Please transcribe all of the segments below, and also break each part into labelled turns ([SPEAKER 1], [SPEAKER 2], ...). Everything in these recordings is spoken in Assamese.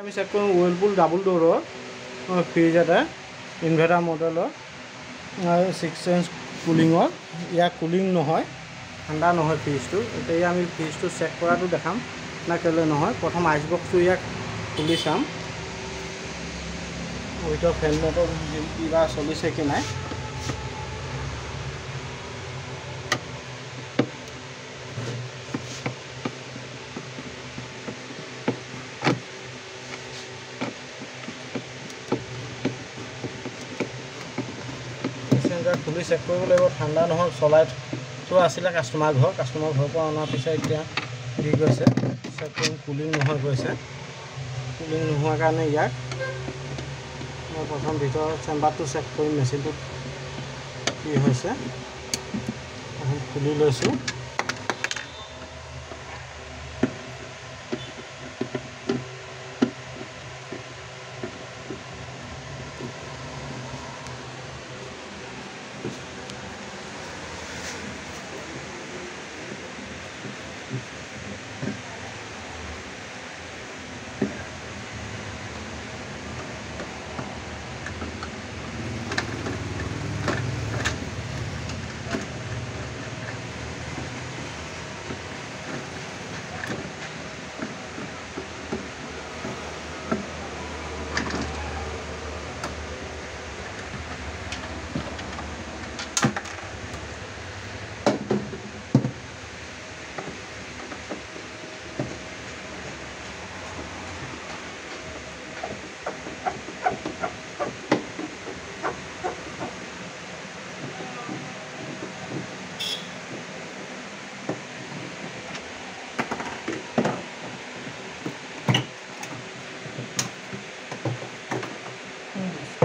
[SPEAKER 1] আমি চেক কৰোঁ ৱিলপুল ডাবল ডোৰৰ ফ্ৰিজ এটা ইনভাৰ্টাৰ মডেলৰ 6 ইঞ্চ কুলিঙৰ ইয়াৰ কুলিং নহয় ঠাণ্ডা নহয় ফ্ৰিজটো এতিয়া আমি ফ্ৰিজটো চেক কৰাটো দেখাম না কেলৈ নহয় প্ৰথম আইচ বক্সটো ইয়াক খুলি চাম উইথৰ ফেন মটৰ কিবা চলিছে কি নাই খুলি চেক কৰিব লাগিব ঠাণ্ডা নহয় চলাই থোৱা আছিলে কাষ্টমাৰ ঘৰৰ পৰা অনাৰ পিছত এতিয়া দি গৈছে চেক কৰিম কুলিং নহয় গৈছে কুলিং নোহোৱাৰ কাৰণে ইয়াক মই প্ৰথম ভিতৰৰ চেম্বাৰটো চেক কৰিম মেচিনটোত কি হৈছে খুলি লৈছোঁ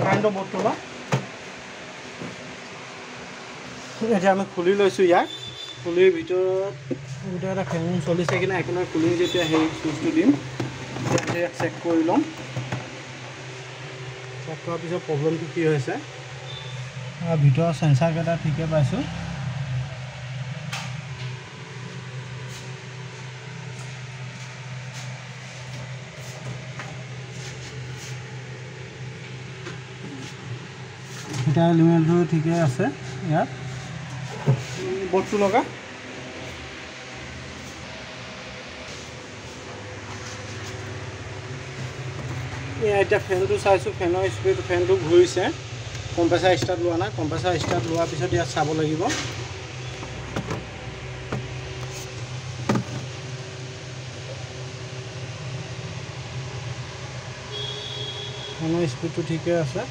[SPEAKER 1] কাৰেণ্টৰ বৰ্ডটো লওঁ এতিয়া আমি খুলি লৈছোঁ ইয়াক খুলিৰ ভিতৰত এটা ফেন চলিছে কিনে একেলগে খুলি যেতিয়া সেই চুইচটো দিম তেতিয়া ইয়াক চেক কৰি ল'ম চেক কৰাৰ পিছত প্ৰব্লেমটো কি হৈছে ভিতৰৰ চেঞ্চাৰকেইটা ঠিকে পাইছোঁ এতিয়া এলিমেণ্টটো ঠিকে আছে ইয়াত বৰ্ডটো লগা এতিয়া ফেনটো চাইছোঁ ফেনৰ স্পীড ফেনটো ঘূৰিছে কম্প্ৰেছাৰ ষ্টাৰ্ট লোৱা নাই কম্প্ৰেছাৰ ষ্টাৰ্ট লোৱাৰ পিছত ইয়াত চাব লাগিব ফেনৰ স্পীডটো ঠিকে আছে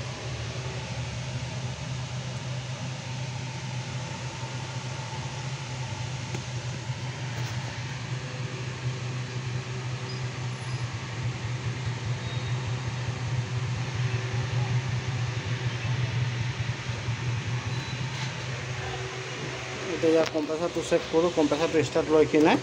[SPEAKER 1] এতিয়া কম্প্ৰেছাৰটো চেক কৰোঁ কম্প্ৰেছাৰটো ষ্টাৰ্ট লয় কি নাই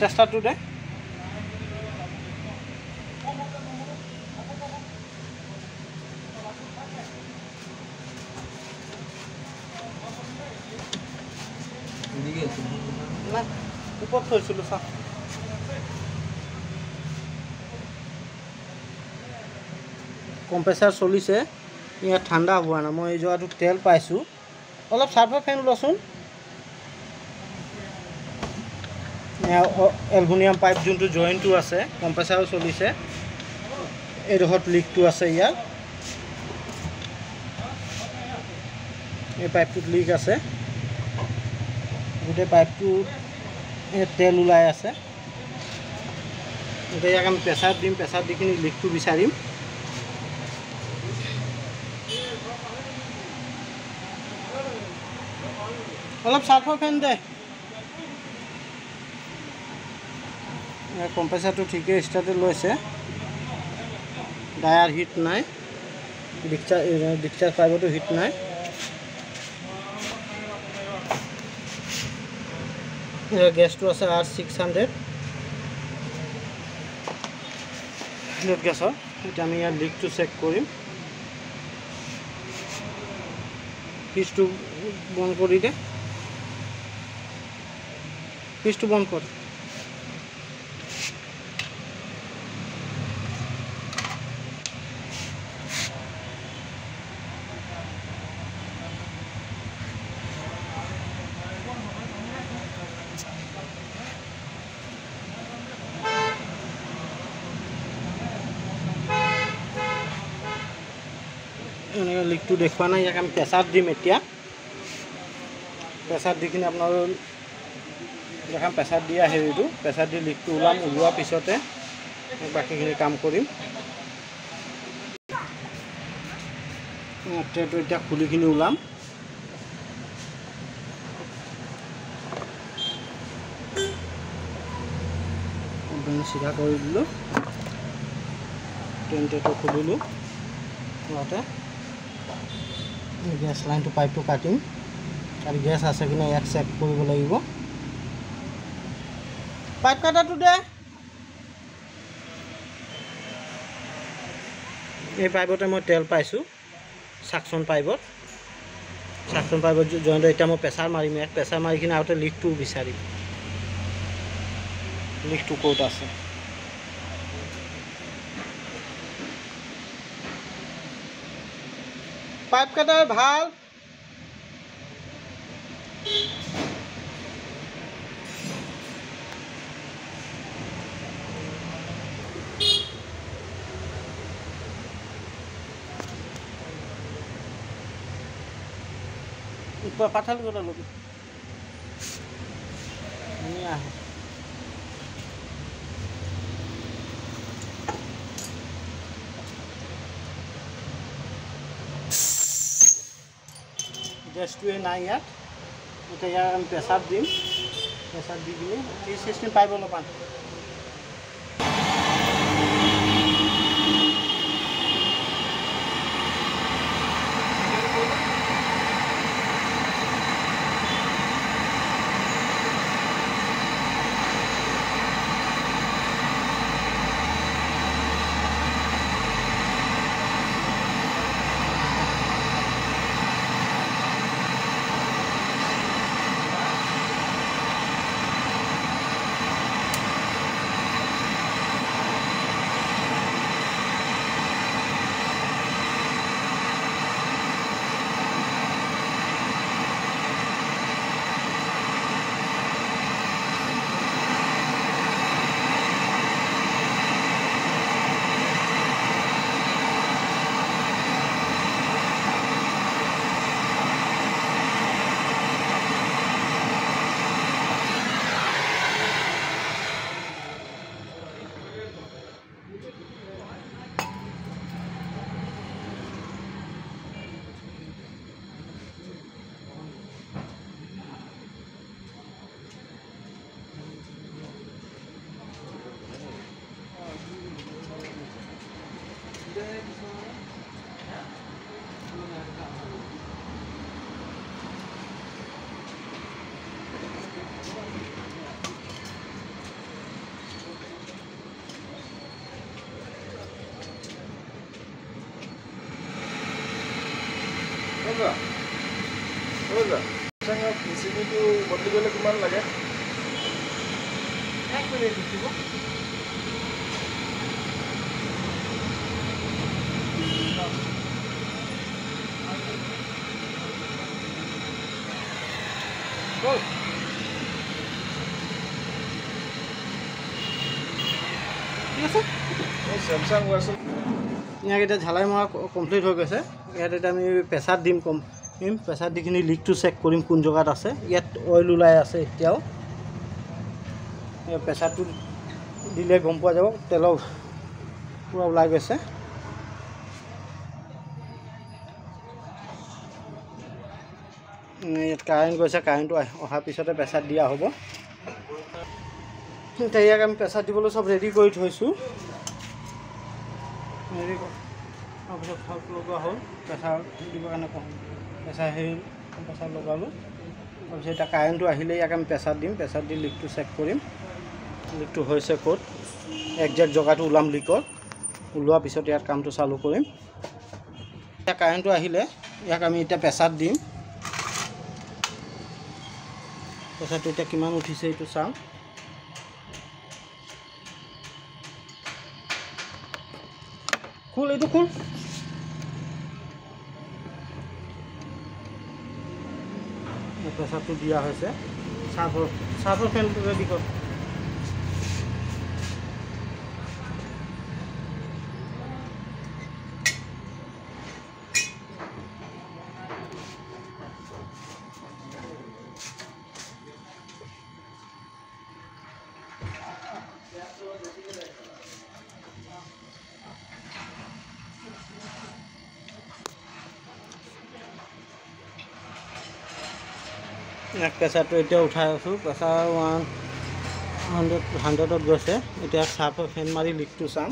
[SPEAKER 1] টেষ্টাৰটো দে উপৰত থৈছিলোঁ চা কম্প্ৰেছাৰ চলিছে ইয়াত ঠাণ্ডা হোৱা নাই মই এই যোৱাটো তেল পাইছোঁ অলপ চাৰ্ভাৰ ফেন লচোন এলুমিনিয়াম পাইপ যোনটো জইনটো আছে কম্প্ৰেছাৰো চলিছে এইডোখৰত লিকটো আছে ইয়াত এই পাইপটোত লিক আছে গোটেই পাইপটো তেল ওলাই আছে এতিয়া ইয়াক আমি প্ৰেছাৰ দিম প্ৰেছাৰ দি কিনি লিকটো বিচাৰিম অলপ চাৰ্ফৰ ফেন দে কম্প্ৰেছাৰটো ঠিকেই ষ্টাৰ্টে লৈছে ডায়াৰ হিট নাই ডিসচাৰ্জ পাইপতো হিট নাই গেছটো আছে R600 গেছৰ। এতিয়া আমি ইয়াৰ লিকটো চেক কৰিম। ফ্ৰিজটো বন্ধ কৰি দে, ফ্ৰিজটো বন্ধ কৰ। এনেকৈ লিকটো দেখুৱা নাই, ইয়াক আমি প্ৰেছাৰত দিম। এতিয়া প্ৰেছাৰত দি কিনে আপোনালোক দেখাম। প্ৰেছাৰত দিয়া হেৰিটো, প্ৰেছাৰত দি লিকটো ওলাম। ওলোৱাৰ পিছতে বাকীখিনি কাম কৰিম। ট্ৰেটো এতিয়া খুলিখিনি ওলাম। চিধা কৰি দিলোঁ, ট্ৰেটো খুলিলোঁ। লগতে গেছ লাইনটো পাইপটো কাটিম, আৰু গেছ আছে কি নাই ইয়াক চেক কৰিব লাগিব। পাইপ কাটাটো দে। এই পাইপতে মই তেল পাইছোঁ, চাকচন পাইপত জইণ্ট। এতিয়া মই প্ৰেছাৰ মাৰিম, ইয়াক প্ৰেছাৰ মাৰি কিনে আগতে লিকটো বিচাৰিম। লিকটো ক'ত আছে? পাইপ কাটাৰ ভাল। পাঠাল কথা ল'বি আহে। গেছটোৱে নাই ইয়াত। এতিয়া ইয়াক আমি প্ৰেছাৰত দিম। প্ৰেছাৰত দি কিনে এই চিষ্টেম পাইপ অলপমান
[SPEAKER 2] PCBটো বদলি কৰিলে কিমান লাগে?
[SPEAKER 1] 1 মিনিট দিব। ঠিক আছে,
[SPEAKER 2] চেমচাং ৱাৰ্চন
[SPEAKER 1] ইয়াক এতিয়া ঝালাই মৰা কমপ্লিট হৈ গৈছে। ইয়াত এতিয়া আমি প্ৰেছাৰ দিম। প্ৰেছাৰ দি কিনি লিকটো চেক কৰিম কোন জেগাত আছে। ইয়াত অইল ওলাই আছে এতিয়াও। প্ৰেছাৰটো দিলে গম পোৱা যাব তেলৰ পূৰা ওলাই গৈছে। ইয়াত কাৰেণ্ট গৈছে, কাৰেণ্টটো অহাৰ পিছতে প্ৰেছাৰ দিয়া হ'ব। এতিয়া ইয়াক আমি প্ৰেছাৰ দিবলৈ চব ৰেডি কৰি থৈছোঁ। হেৰি তাৰপিছত ভালকৈ লগোৱা হ'ল। প্ৰেছাৰ দিবৰ কাৰণে প্ৰেছাৰ লগালোঁ। তাৰপিছত এতিয়া কাৰেণ্টটো আহিলে ইয়াক আমি প্ৰেছাৰ দিম, প্ৰেছাৰ দি লিকটো চেক কৰিম, লিকটো হৈছে ক'ত, একজেক্ট জেগাটো ওলাম লিকৰ, ওলোৱাৰ পিছত ইয়াত কামটো চালু কৰিম। এতিয়া কাৰেণ্টটো আহিলে ইয়াক আমি এতিয়া প্ৰেছাৰ দিম, প্ৰেছাৰটো এতিয়া কিমান উঠিছে এইটো চাওঁ। খোল এইটো খোল, প্ৰেছাৰটো দিয়া হৈছে। চাৰ্ফৰ ফেনটো ৰেডি কৰ। প্ৰেছাৰটো এতিয়া উঠাই আছোঁ, প্ৰেছাৰ 100ত গৈছে। এতিয়া চাৰ্ফৰ ফেন মাৰি লিকটো চাম।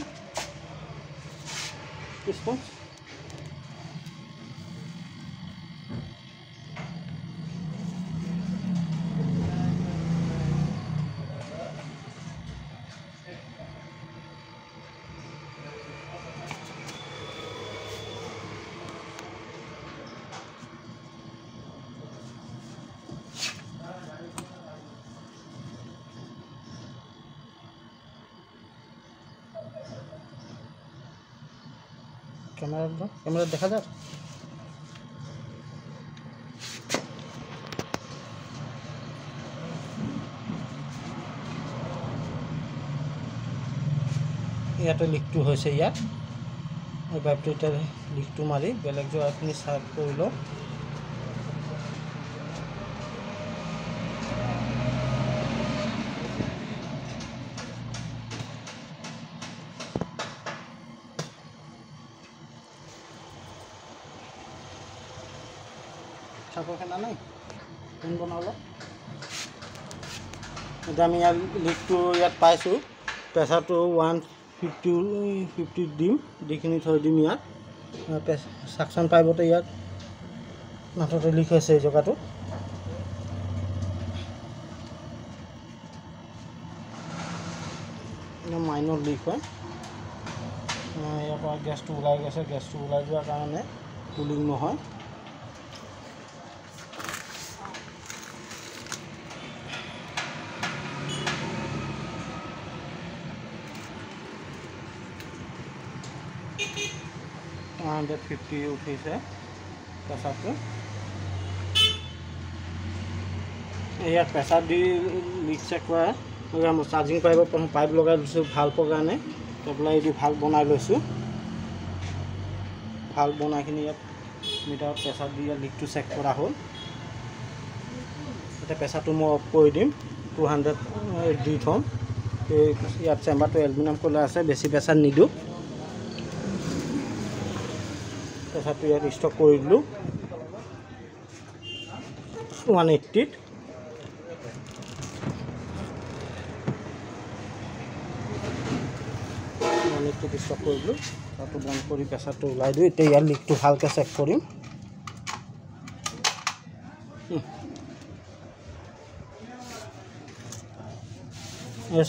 [SPEAKER 1] ক্যামেরা দেখা যাক। ইয়াতে লিকটো হৈছে, ইয়াত এই পাইপটো এতিয়া লিকটো মাৰি বেলেগ জেগাখিনি চাফ কৰি লওঁ। চাফৰ ফেনা নাই, ফেন বনাব। এতিয়া আমি ইয়াত লিকটো ইয়াত পাইছোঁ, প্ৰেছাৰটো 150 দিম, দিখিনি থৈ দিম ইয়াত। চাকশ্যন পাইপতে ইয়াত নাটতে লিক হৈছে এই জেগাটো। মাইনৰ লিক হয়, ইয়াৰ পৰা গেছটো ওলাই গৈছে, গেছটো ওলাই যোৱাৰ কাৰণে কুলিং নহয়। $150 উঠিছে প্ৰেছাৰটো। ইয়াত প্ৰেছাৰ দি লিক চেক কৰা, চাৰ্জিং পাইপৰ প্ৰথম পাইপ লগাই লৈছোঁ ভাল্ভৰ কাৰণে, পেলাই দি ভাল্ভ বনাই লৈছোঁ। ভাল্ভ বনাইখিনি ইয়াত মিটাৰত প্ৰেছাৰ দি ইয়াত লিকটো চেক কৰা হ'ল। এতিয়া প্ৰেছাৰটো মই অফ কৰি দিম, 200 দি থ'ম। ইয়াত চেম্বাৰটো এলুমিনিয়াম কলা আছে, বেছি প্ৰেছাৰ নিদিওঁ। প্ৰেছাৰটো ইয়াত ষ্টক কৰি দিলোঁ 180ত। ষ্টক কৰি দিলোঁ, তাতো বন্ধ কৰি প্ৰেছাৰটো ওলাই দিওঁ। এতিয়া ইয়াৰ লিকটো ভালকৈ চেক কৰিম।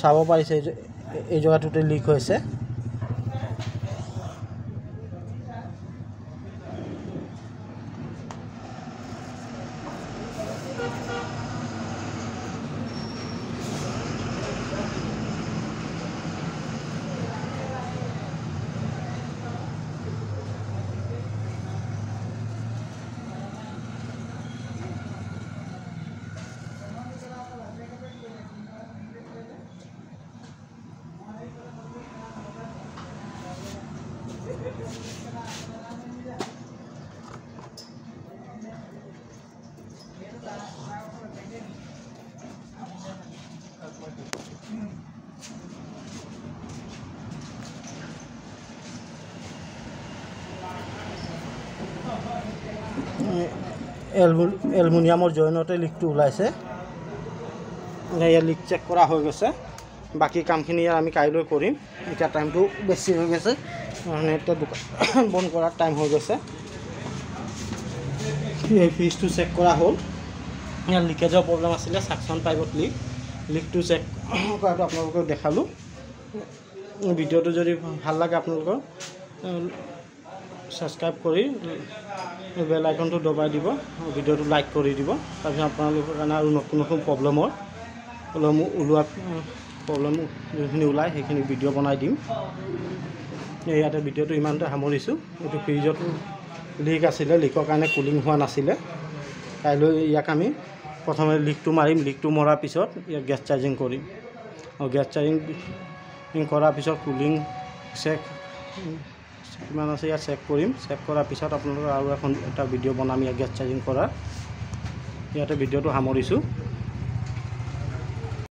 [SPEAKER 1] চাব পাৰিছে এই জেগাটোতে লিক হৈছে। এলুমিনিয়ামৰ জইনতে লিকটো ওলাইছে। ইয়াৰ লিক চেক কৰা হৈ গৈছে। বাকী কামখিনি আমি কাইলৈ কৰিম। এতিয়া টাইমটো বেছি হৈ গৈছে, মানে এতিয়া দোকান বন্ধ কৰাৰ টাইম হৈ গৈছে। এই ফ্ৰিজটো চেক কৰা হ'ল, ইয়াত লিকেজৰ প্ৰব্লেম আছিলে, চাকশ্যন পাইপত লিকটো চেক কৰাটো আপোনালোকক দেখালোঁ। ভিডিঅ'টো যদি ভাল লাগে আপোনালোকৰ ছাবস্ক্ৰাইব কৰি বেল আইকনটো দবাই দিব, ভিডিঅ'টো লাইক কৰি দিব। তাৰপিছত আপোনালোকৰ কাৰণে আৰু নতুন নতুন প্ৰব্লেমৰ ওলোৱা প্ৰব্লেম যোনখিনি ওলায় সেইখিনি ভিডিঅ' বনাই দিম। ইয়াতে ভিডিঅ'টো ইমানতে সামৰিছোঁ। এইটো ফ্ৰিজত লিক আছিলে, লিকৰ কাৰণে কুলিং হোৱা নাছিলে। কাইলৈ ইয়াক আমি প্ৰথমে লিকটো মাৰিম, লিকটো মৰাৰ পিছত ইয়াক গেছ চাৰ্জিং কৰিম। আৰু গেছ চাৰ্জিং কৰাৰ পিছত কুলিং চেক কিমান আছে ইয়াত চেক কৰিম। চেক কৰাৰ পিছত আপোনালোকৰ আৰু এটা ভিডিঅ' বনাম ইয়াত গেছ চাৰ্জিং কৰা। ইয়াতে ভিডিঅ'টো সামৰিছোঁ।